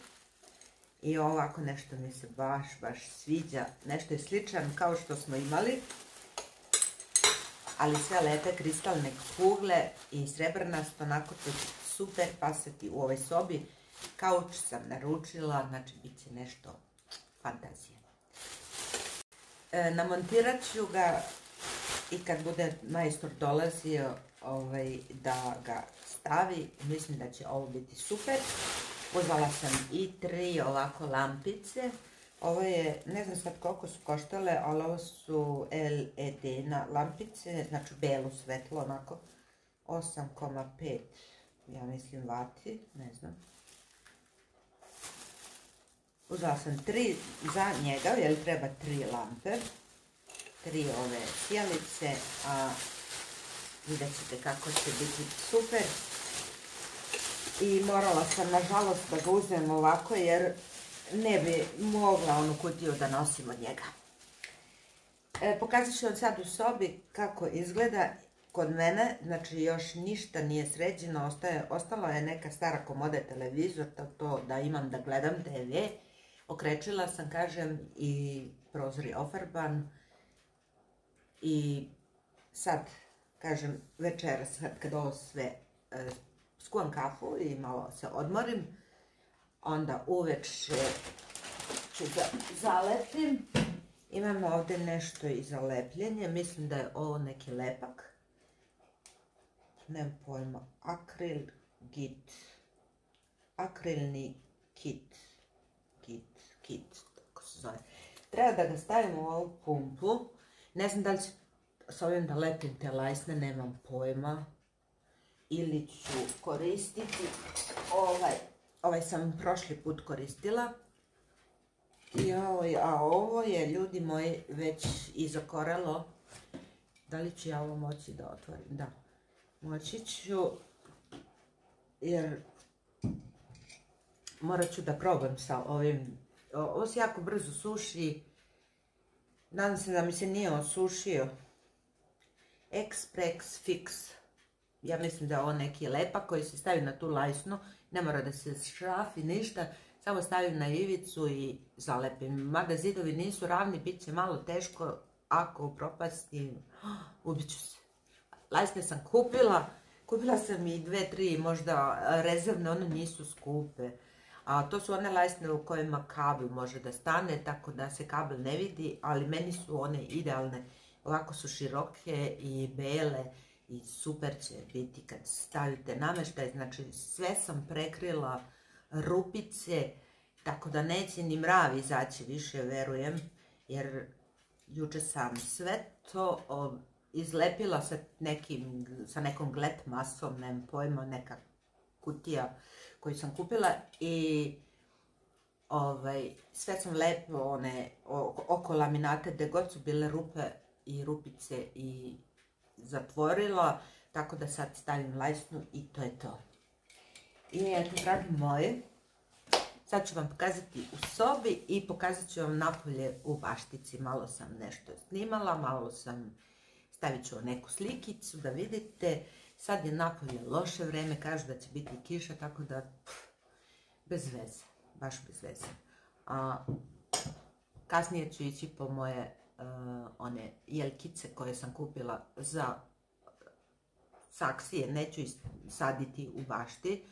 i ovako nešto mi se baš sviđa, nešto je sličan kao što smo imali, ali sve lepe kristalne kugle i srebrnasto, onako to će super pasati u ovoj sobi. Kauč sam naručila, znači bit će nešto fantazije. Namontirat ću ga i kad bude majstor dolazio da ga stavi, mislim da će ovo biti super. Uzela sam i 3 ovako lampice. Ovo je, ne znam sad koliko su koštale, ali ovo su LED lampice, znači belo svetlo, onako 8,5, ja mislim vati, ne znam. Uzela sam 3 za njega, jer treba 3 lampe, 3 ove sjelice, a vidjet ćete kako će biti super. I morala sam, nažalost, da ga uzmem ovako, jer ne bi mogla onu kutiju da nosim od njega. Pokazat ću vam sad u sobi kako izgleda kod mene, znači još ništa nije sređeno, ostalo je neka stara komoda, televizor, to da imam da gledam TV. Okrečila sam, kažem, i prozor je ofarban. I sad, kažem, večeras, kad ovo sve skuvam kafu i malo se odmorim, onda uveče ću da zalepim. Imamo ovdje nešto i za lepljenje, mislim da je ovo neki lepak. Nemam pojma, akrilni kit, tako se zove. Treba da ga stavim u ovu pumpu, ne znam da li ću s ovim da lepim te lajsne, nemam pojma. Ili ću koristiti ovaj sam prošli put koristila. A ovo je, ljudi moji, već izakorelo. Da li ću ja ovo moći da otvorim? Da, moći ću, jer morat ću da probam sa ovim. Ovo se jako brzo suši. Nadam se da mi se nije osušio. Express Fix. Ja mislim da je ovo neki lepak koji se stavi na tu lajsnu. Ne mora da se šrafi ništa. Samo stavim na ivicu i zalepim. Mada zidovi nisu ravni, bit će malo teško. Ako propasti, ubit ću se. Lajsne sam kupila. Kupila sam i 2, 3 možda rezervne, one nisu skupe. A to su one lajsne u kojima kabel može da stane, tako da se kabel ne vidi, ali meni su one idealne. Ovako su široke i bele i super će biti kad stavite namještaj. Znači sve sam prekrila rupice, tako da neće ni mrav izaći više, verujem, jer juče sam sve to izlepila sa nekom glet masom, nemam pojma, neka kutija koju sam kupila i sve sam lepo oko laminate gdje god su bile rupe i rupice i zatvorila, tako da sad stavim lajsnu i to je to. I eto, dragi moji, sad ću vam pokazati u sobi i pokazat ću vam napolje u baštici. Malo sam nešto snimala, stavit ću neku slikicu da vidite. Sad je napolje loše vreme, kažu da će biti kiša, tako da bez veze, baš bez veze. Kasnije ću ići po moje one jeljkice koje sam kupila za saksije, neću ih saditi u bašti.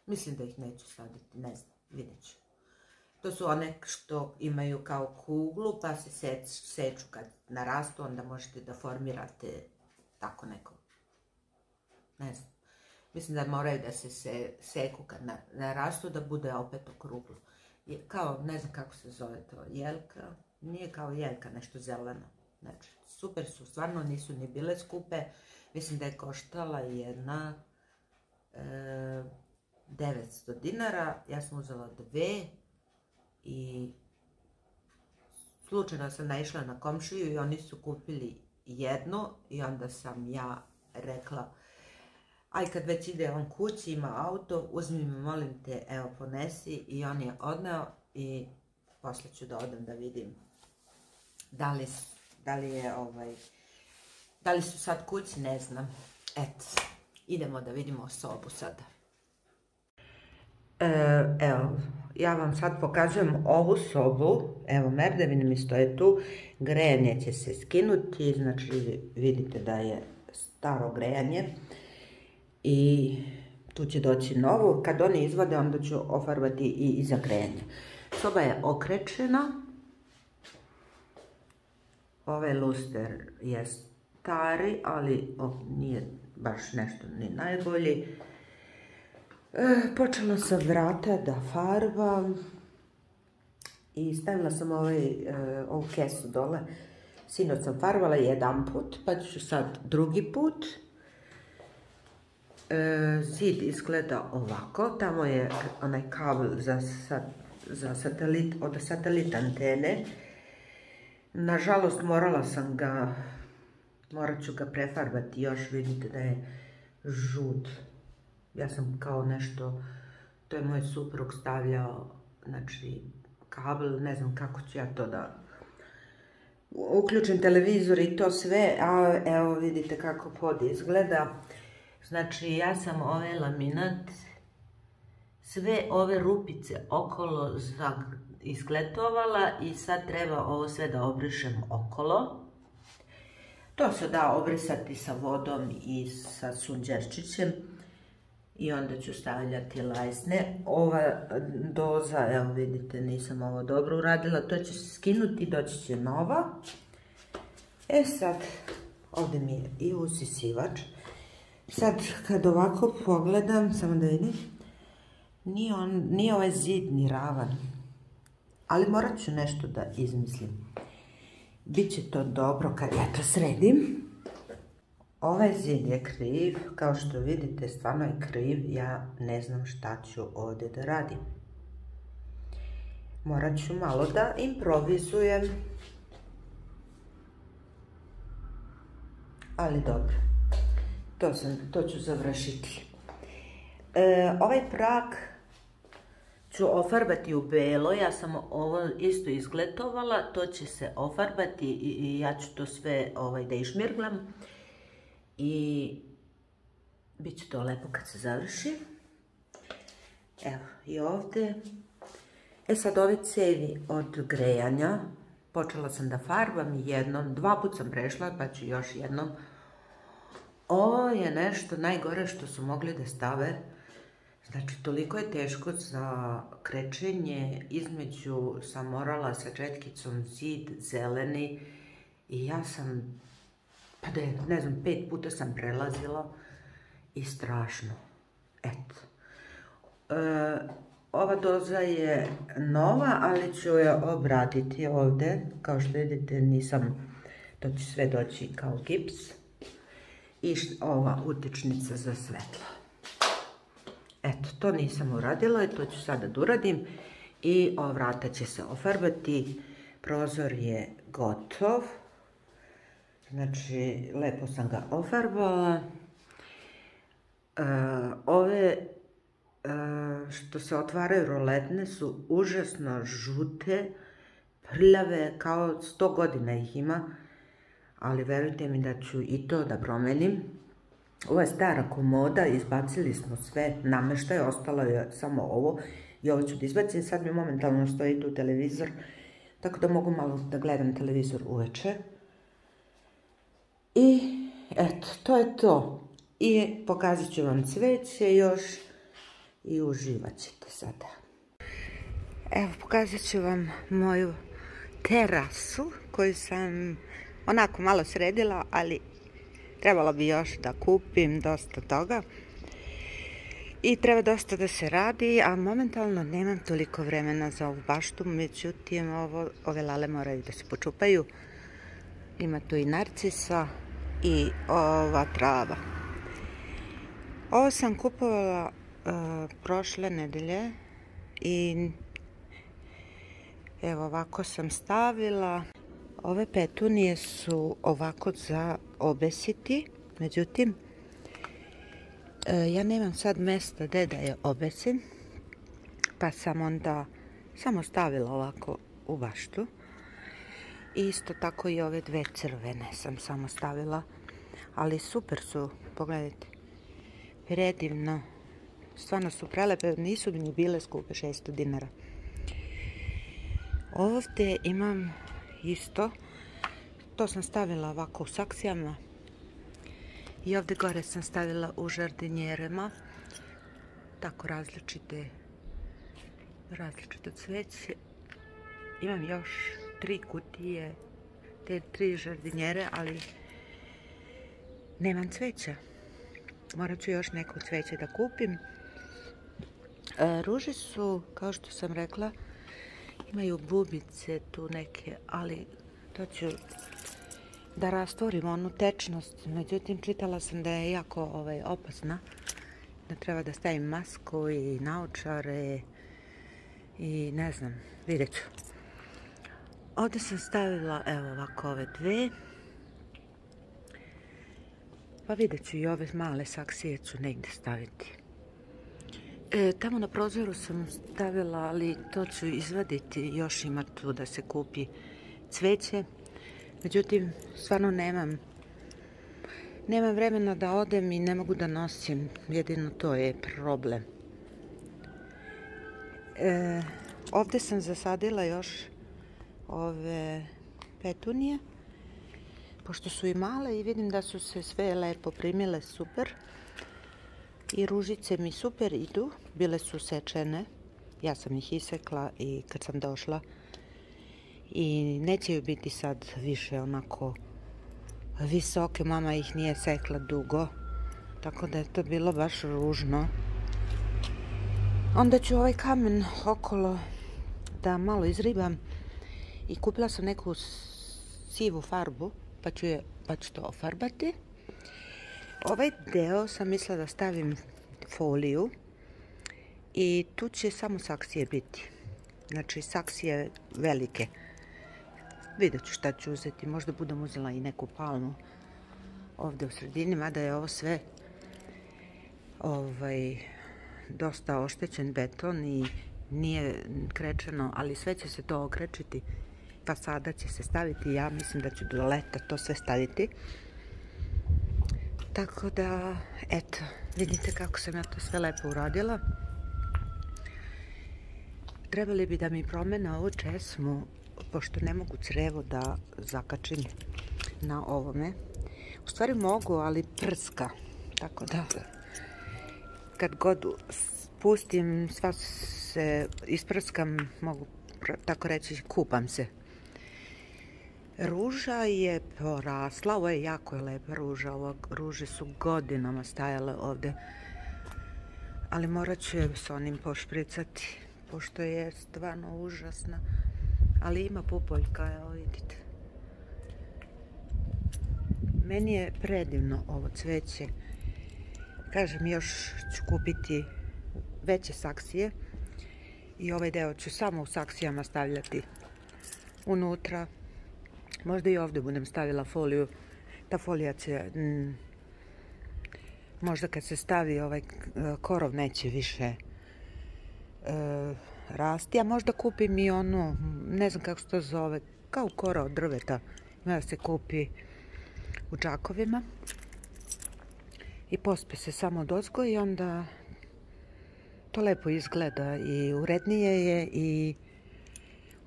Mislim da ih neću saditi, ne znam, vidjet ću. To su one što imaju kao kuglu, pa se seču kad narastu, onda možete da formirate tako neko. Ne znam. Mislim da moraju da se seku kad narastu, da bude opet okruglo. Kao, ne znam kako se zove to, jeljka. Nije kao jeljka, nešto zeleno. Znači, super su, stvarno nisu ni bile skupe. Mislim da je koštala jedna 900 dinara. Ja sam uzela 2 i slučajno sam naišla na komšiju i oni su kupili jednu i onda sam ja rekla, aj kad već ide on kući, ima auto, uzmi mi molim te, evo ponesi, i on je odneo i poslije ću da odem da vidim da li su sad kući, ne znam. Eto, idemo da vidimo sobu sada. Evo, ja vam sad pokazujem ovu sobu, evo merdevine mi stoje tu, grejanje će se skinuti, znači vidite da je staro grejanje i tu će doći novo, kad oni izvade onda ću ofarbati i iza grejanja. Soba je okrečena, ovaj luster je stari, ali nije baš nešto ni najbolji. Počela sam vrata da farbam i stavila sam ovu kesu dole. Sinoć sam farbala jedan put, pa ću sad drugi put. Zid izgleda ovako, tamo je onaj kabel za satelit, od satelit antene. Nažalost morat ću ga prefarbati još, vidite da je žut. Ja sam kao nešto, to je moj suprug stavljao, znači kabel, ne znam kako ću ja to da uključim televizor i to sve, a evo vidite kako pod izgleda. Znači ja sam ovaj laminat, sve ove rupice okolo iskletovala i sad treba ovo sve da obrišem okolo. To se da obrisati sa vodom i sa sunđerčićem. I onda ću stavljati lajsne. Ova doza, evo vidite, nisam ovo dobro uradila, to će se skinuti, doći će nova. Sad, ovdje mi je i usisivač. Sad, kad ovako pogledam, samo da vidim, nije ovaj zid ni ravan. Ali morat ću nešto da izmislim. Biće to dobro kad ja to sredim. Ovaj zid je kriv, kao što vidite, stvarno je kriv, ja ne znam šta ću ovdje da radim. Morat ću malo da improvizujem. Ali dobro, to ću završiti. Ovaj prak ću ofarbati u belo, ja sam ovo isto izgletovala, to će se ofarbati i ja ću to sve da išmirglam. I bit će to lepo kad se završi. Evo i ovdje. Sad ove cevi od grejanja. Počela sam da farbam jednom, 2 puta sam prešla pa ću još jednom. Ovo je nešto najgore što su mogli da stave. Znači toliko je teško za krečenje, između sam morala sa četkicom zid zeleni i ja sam pa da je, ne znam, 5 puta sam prelazila i strašno. Eto. Ova doza je nova, ali ću je obraditi ovdje. Kao što vidite, nisam, to će sve doći kao gips. I ova utičnica za svetlo. Eto, to nisam uradila i to ću sada da uradim. I ova vrata će se ofarbati. Prozor je gotov. Znači, lepo sam ga ofarbala. Ove što se otvaraju roletne su užasno žute, prljave, kao 100 godina ih ima, ali verujte mi da ću i to da promenim. Ovo je stara komoda, izbacili smo sve nameštaj, ostalo je samo ovo i ovo ću da izbacim. Sad mi momentalno stoji tu televizor, tako da mogu malo da gledam televizor uveče. I eto, to je to. I pokazat ću vam cveće još i uživat ćete sada. Evo, pokazat ću vam moju terasu koju sam onako malo sredila, ali trebalo bi još da kupim dosta toga. I treba dosta da se radi, a momentalno nemam toliko vremena za ovu baštu, međutim ove lale moraju da se počupaju. Ima tu i narcisa i ova trava. Ovo sam kupovala prošle nedelje i evo ovako sam stavila. Ove petunije su ovako za obesiti, međutim ja nemam sad mesta gde da je obesim, pa sam onda samo stavila ovako u baštu. Isto tako i ove dve crvene sam samo stavila, ali super su, pogledajte, predivno, stvarno su prelepe, nisu mi bile skupe, 600 dinara. Ovdje imam isto, to sam stavila ovako u saksijama i ovdje gore sam stavila u žardinjerema, tako različito cveće. Imam još 3 kutije, te 3 žardinjere, ali nemam cveća. Morat ću još neko cveće da kupim. Ruže su, kao što sam rekla, imaju bubice tu neke, ali to ću da rastvorim onu tečnost. Međutim, čitala sam da je jako opasna, da treba da stavim masku i naočare i ne znam, vidjet ću. Ovdje sam stavila, evo ovako, ove dve. Pa vidjet ću i ove male saksije ću negdje staviti. Tamo na prozoru sam stavila, ali to ću izvaditi, još ima tu da se kupi cveće. Međutim, stvarno nemam vremena da odem i ne mogu da nosim, jedino to je problem. Ovdje sam zasadila još ove petunije, pošto su i male i vidim da su se sve lepo primile, super. I ružice mi super idu, bile su sečene, ja sam ih isekla i kad sam došla. I neće ju biti sad više onako visoke, mama ih nije sekla dugo, tako da je to bilo baš ružno. Onda ću ovaj kamen okolo da malo izribam i kupila sam neku sivu farbu, pa ću to ofarbati. Ovaj deo sam mislila da stavim foliju i tu će samo saksije biti. Znači saksije velike. Vidjet ću šta ću uzeti, možda budem uzela i neku palmu ovdje u sredini, mada je ovo sve dosta oštećen beton i nije krečeno, ali sve će se to okrečiti, fasada će se staviti, ja mislim da ću do leta to sve staviti. Tako da, eto, vidite kako sam ja to sve lepo uradila. Trebali bi da mi promene ovu česmu, pošto ne mogu crevo da zakačim na ovome. U stvari mogu, ali prska. Tako da, kad god pustim, sva se isprskam, mogu tako reći, kupam se. Ruža je porasla, ovo je jako lepa ruža, ruže su godinama stajale ovde, ali morat ću je s onim pošpricati, pošto je stvarno užasna, ali ima pupoljka, evo vidite. Meni je predivno ovo cveće, kažem još ću kupiti veće saksije i ovaj deo ću samo u saksijama stavljati unutra. Možda i ovdje budem stavila foliju. Ta folija će, možda kad se stavi ovaj korov neće više rasti. A možda kupim i ono, ne znam kako se to zove, kao kora od drveta. Ima da se kupi u džakovima. I pospe se samo dozgo i onda to lepo izgleda i urednije je i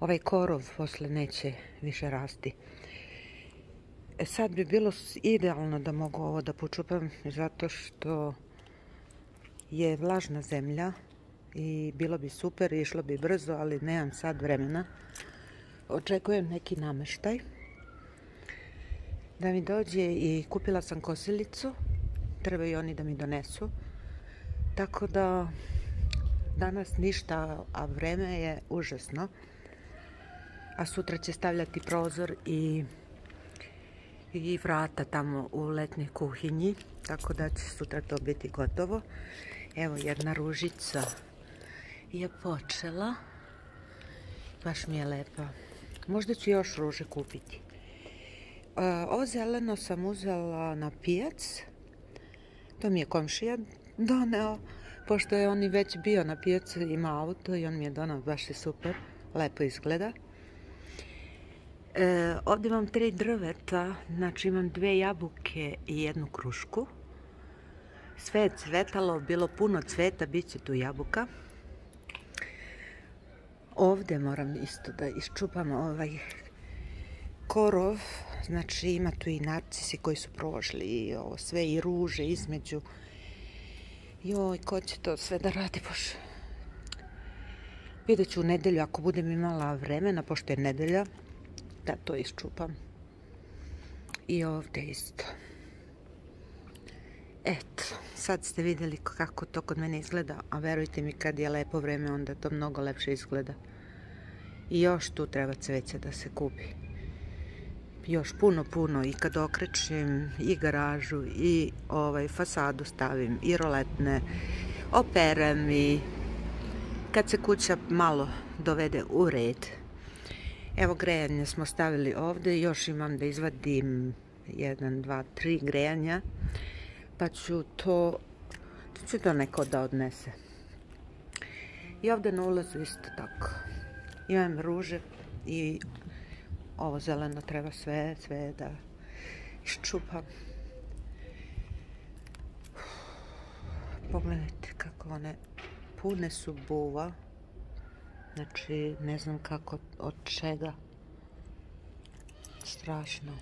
ovaj korov posle neće više rasti. Sad bi bilo idealno da mogu ovo da počupam zato što je vlažna zemlja i bilo bi super, išlo bi brzo, ali nemam sad vremena. Očekujem neki nameštaj da mi dođe i kupila sam kosilicu, treba i oni da mi donesu. Tako da danas ništa, a vreme je užasno. A sutra će stavljati prozor i vrata tamo u letnjoj kuhinji, tako da će sutra to biti gotovo. Evo, jedna ružica je počela, baš mi je lepa. Možda ću još ruže kupiti. Ovo zeleno sam uzela na pijac, to mi je komšija doneo, pošto je on i već bio na pijacu, ima auto i on mi je doneo, baš je super, lepo izgleda. Ovdje imam 3 drveta, znači imam 2 jabuke i 1 krušku. Sve je cvetalo, bilo puno cveta, bit će tu jabuka. Ovdje moram isto da iščupam ovaj korov, znači ima tu i narcisi koji su prošli i ovo sve i ruže između. Joj, ko će to sve da radi, bože. Vidjet ću u nedelju ako budem imala vremena, pošto je nedelja, da to iščupam. I ovdje isto. Eto, sad ste vidjeli kako to kod mene izgleda, a verujte mi kad je lepo vreme onda to mnogo lepše izgleda. I još tu treba cveća da se kupi. Još puno i kad okrećem i garažu i fasadu stavim i roletne, operem i kad se kuća malo dovede u red. Evo, grejanje smo stavili ovdje, još imam da izvadim 1, 2, 3 grejanja, pa ću to neko da odnese. I ovdje na ulazu isto tako. Imam ruže i ovo zeleno treba sve da iščupam. Pogledajte kako one pune su buva. Znači, ne znam kako, od čega. Strašno.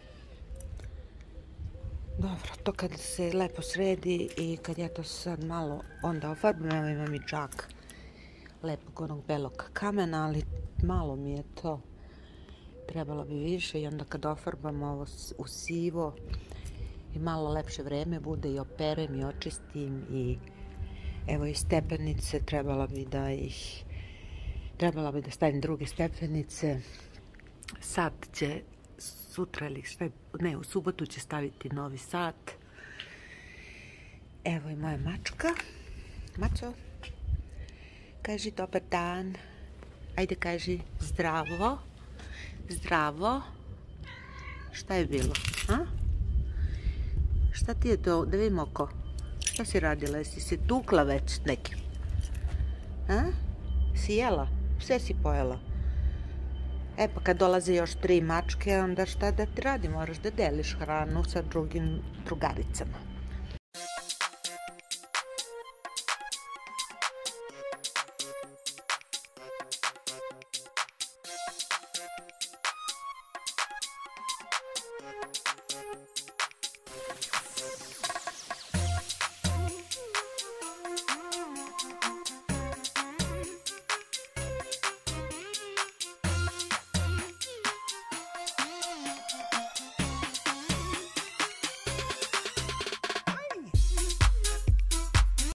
Dobro, to kad se lepo sredi i kad ja to sad malo onda ofarbim, evo imam i džak lepog onog belog kamena, ali malo mi je to. Trebalo bi više i onda kad ofarbam ovo u sivo i malo lepše vreme bude i operem i očistim i evo i stepenice trebala bi da stavim druge stepenice. Sad će sutra ili ne, u subotu će staviti novi sat. Evo i moja mačka. Mačo, kaži dobar dan. Ajde kaži zdravo. Zdravo. Šta je bilo? A? Šta ti je to? Da vidim oko. Šta si radila? Jesi se tukla već nekim? A? Si jela? Sve si pojela? E pa kad dolaze još 3 mačke, onda šta da ti radi? Moraš da deliš hranu sa drugim drugaricama.